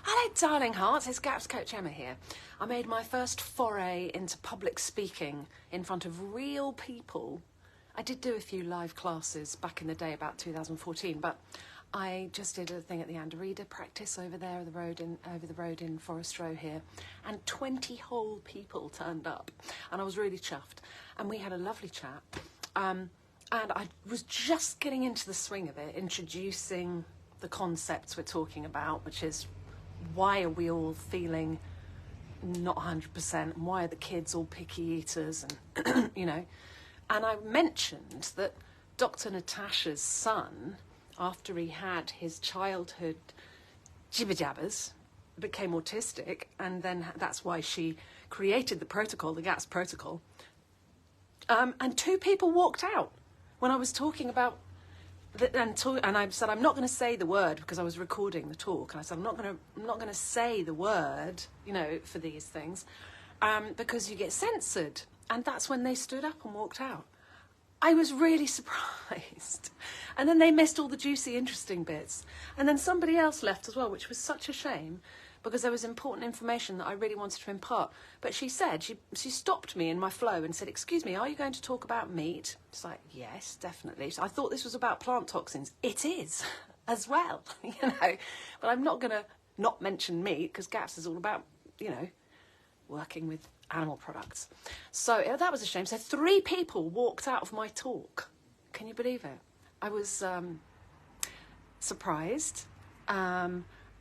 Hello, darling hearts. It's Gaps Coach Emma here. I made my first foray into public speaking in front of real people. I did do a few live classes back in the day, about 2014, but I just did a thing at the Anderida practice over there, over the road in Forest Row here, and 20 whole people turned up, and I was really chuffed. And we had a lovely chat, and I was just getting into the swing of it, introducing the concepts we're talking about, which is why are we all feeling not 100%, and why are the kids all picky eaters, and you know. And I mentioned that Dr. Natasha's son, after he had his childhood jibber-jabbers, became autistic, and then that's why she created the protocol, the GAPS protocol. And 2 people walked out when I was talking about and I said, I'm not going to say the word, because I was recording the talk, and I said, I'm not going to say the word, you know, for these things, because you get censored. And that's when they stood up and walked out. I was really surprised. And then they missed all the juicy, interesting bits. And then somebody else left as well, which was such a shame, because there was important information that I really wanted to impart. But she said, she stopped me in my flow and said, excuse me, are you going to talk about meat? It's like, yes, definitely. So I thought this was about plant toxins. It is, as well, you know. But I'm not going to not mention meat, because GAPS is all about, you know, working with animal products. So that was a shame. So 3 people walked out of my talk. Can you believe it? I was surprised.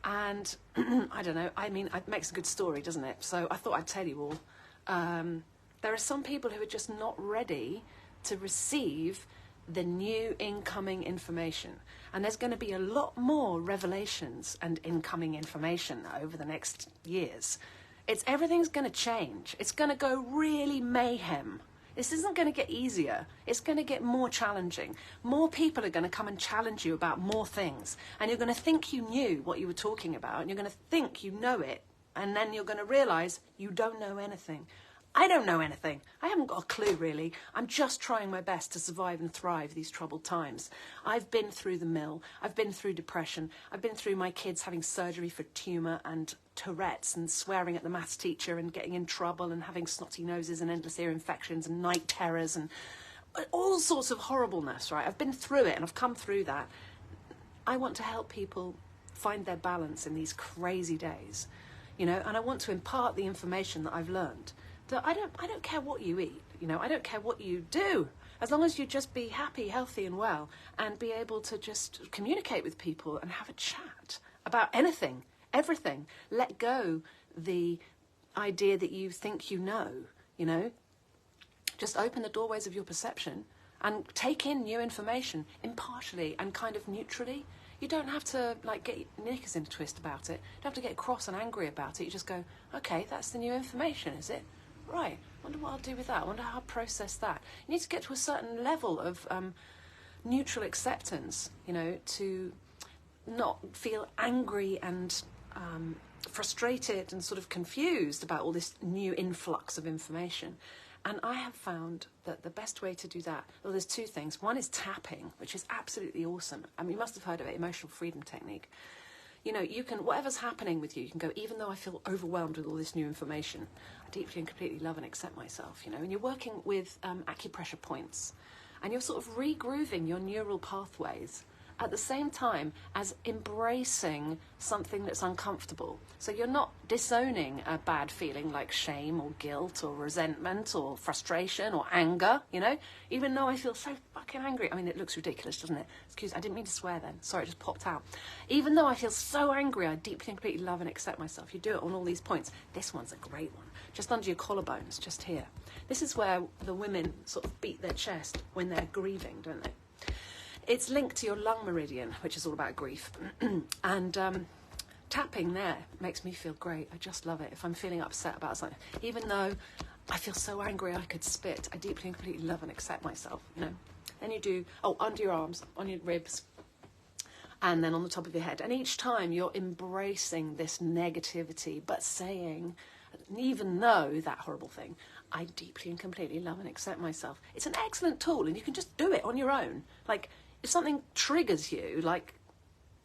And I don't know, I mean, it makes a good story, doesn't it? So I thought I'd tell you all. There are some people who are just not ready to receive the new incoming information. And there's going to be a lot more revelations and incoming information over the next years. Everything's going to change. It's going to go really mayhem. This isn't going to get easier. It's going to get more challenging. More people are going to come and challenge you about more things. And you're going to think you knew what you were talking about. And you're going to think you know it. And then you're going to realise you don't know anything. I don't know anything. I haven't got a clue, really. I'm just trying my best to survive and thrive these troubled times. I've been through the mill. I've been through depression. I've been through my kids having surgery for tumour and Tourette's and swearing at the maths teacher and getting in trouble and having snotty noses and endless ear infections and night terrors and all sorts of horribleness, right? I've been through it and I've come through that. I want to help people find their balance in these crazy days, you know, and I want to impart the information that I've learned. I don't care what you eat, you know, I don't care what you do, as long as you just be happy, healthy and well, and be able to just communicate with people and have a chat about anything, everything. Let go the idea that you think you know, you know. Just open the doorways of your perception and take in new information impartially and kind of neutrally. You don't have to like get your knickers in a twist about it. You don't have to get cross and angry about it. You just go, okay, that's the new information, is it? Right, wonder what I'll do with that. I wonder how I'll process that. You need to get to a certain level of neutral acceptance, you know, to not feel angry and frustrated and sort of confused about all this new influx of information. And I have found that the best way to do that, well, there's 2 things. One is tapping, which is absolutely awesome. I mean, you must have heard of it, emotional freedom technique. You know, you can, whatever's happening with you, you can go, even though I feel overwhelmed with all this new information, I deeply and completely love and accept myself, you know. And you're working with acupressure points, and you're sort of regrooving your neural pathways at the same time as embracing something that's uncomfortable. So you're not disowning a bad feeling like shame or guilt or resentment or frustration or anger, you know? Even though I feel so fucking angry. I mean, it looks ridiculous, doesn't it? Excuse, I didn't mean to swear then. Sorry, it just popped out. Even though I feel so angry, I deeply and completely love and accept myself. You do it on all these points. This one's a great one. Just under your collarbones, just here. This is where the women sort of beat their chest when they're grieving, don't they? It's linked to your lung meridian, which is all about grief. And tapping there makes me feel great. I just love it. If I'm feeling upset about something, even though I feel so angry I could spit, I deeply and completely love and accept myself, you know. Then you do, under your arms, on your ribs, and then on the top of your head. And each time you're embracing this negativity, but saying, even though that horrible thing, I deeply and completely love and accept myself. It's an excellent tool, and you can just do it on your own. Like, if something triggers you, like,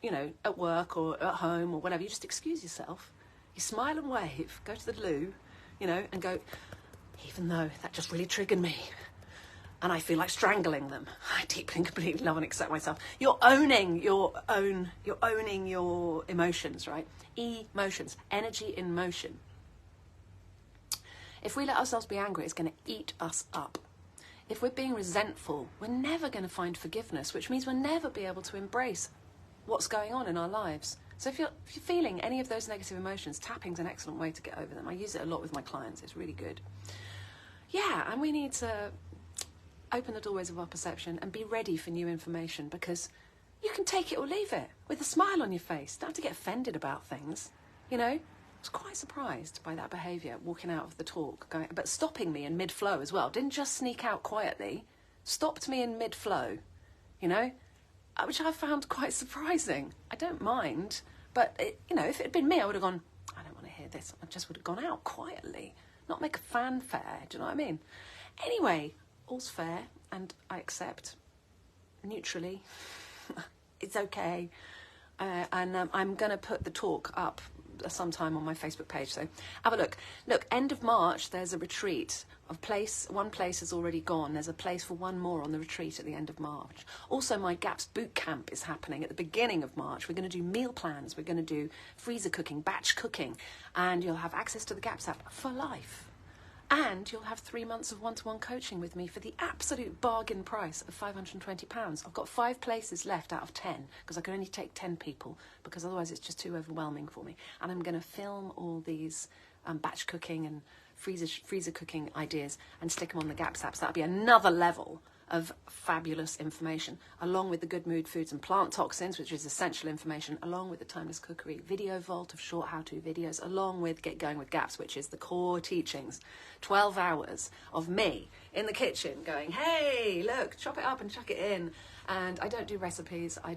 you know, at work or at home or whatever, you just excuse yourself. You smile and wave, go to the loo, you know, and go, even though that just really triggered me and I feel like strangling them, I deeply and completely love and accept myself. You're owning your emotions, right? Emotions, energy in motion. If we let ourselves be angry, it's going to eat us up. If we're being resentful, we're never going to find forgiveness, which means we'll never be able to embrace what's going on in our lives. So if you're feeling any of those negative emotions, tapping's an excellent way to get over them. I use it a lot with my clients. It's really good. Yeah, and we need to open the doorways of our perception and be ready for new information, because you can take it or leave it with a smile on your face. Don't have to get offended about things, you know. I was quite surprised by that behaviour, walking out of the talk, but stopping me in mid-flow as well. Didn't just sneak out quietly, stopped me in mid-flow, you know, which I found quite surprising. I don't mind, but, you know, if it had been me, I would have gone, I don't want to hear this. I just would have gone out quietly, not make a fanfare, do you know what I mean? Anyway, all's fair, and I accept, neutrally. It's okay. And I'm going to put the talk up sometime on my Facebook page, so have a look. Look, end of March, there's a retreat. One place has already gone. There's a place for one more on the retreat at the end of March. Also, my GAPS boot camp is happening at the beginning of March. We're going to do meal plans. We're going to do freezer cooking, batch cooking, and you'll have access to the GAPS app for life. And you'll have 3 months of one-to-one coaching with me for the absolute bargain price of £520. I've got 5 places left out of 10, because I can only take 10 people, because otherwise it's just too overwhelming for me. And I'm going to film all these batch cooking and freezer cooking ideas and stick them on the GAPS app. So that'll be another level of fabulous information, along with the Good Mood Foods and Plant Toxins, which is essential information, along with the Timeless Cookery video vault of short how-to videos, along with Get Going with GAPS, which is the core teachings. 12 hours of me in the kitchen going, hey, look, chop it up and chuck it in. And I don't do recipes. I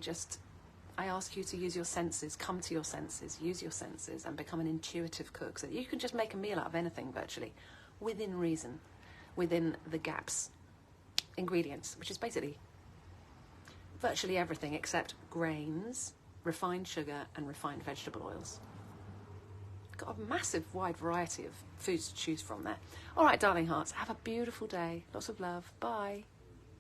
ask you to use your senses, come to your senses, use your senses, and become an intuitive cook, so that you can just make a meal out of anything virtually, within reason, within the GAPS ingredients, which is basically virtually everything except grains, refined sugar, and refined vegetable oils. Got a massive wide variety of foods to choose from there. All right, darling hearts, have a beautiful day. Lots of love. Bye.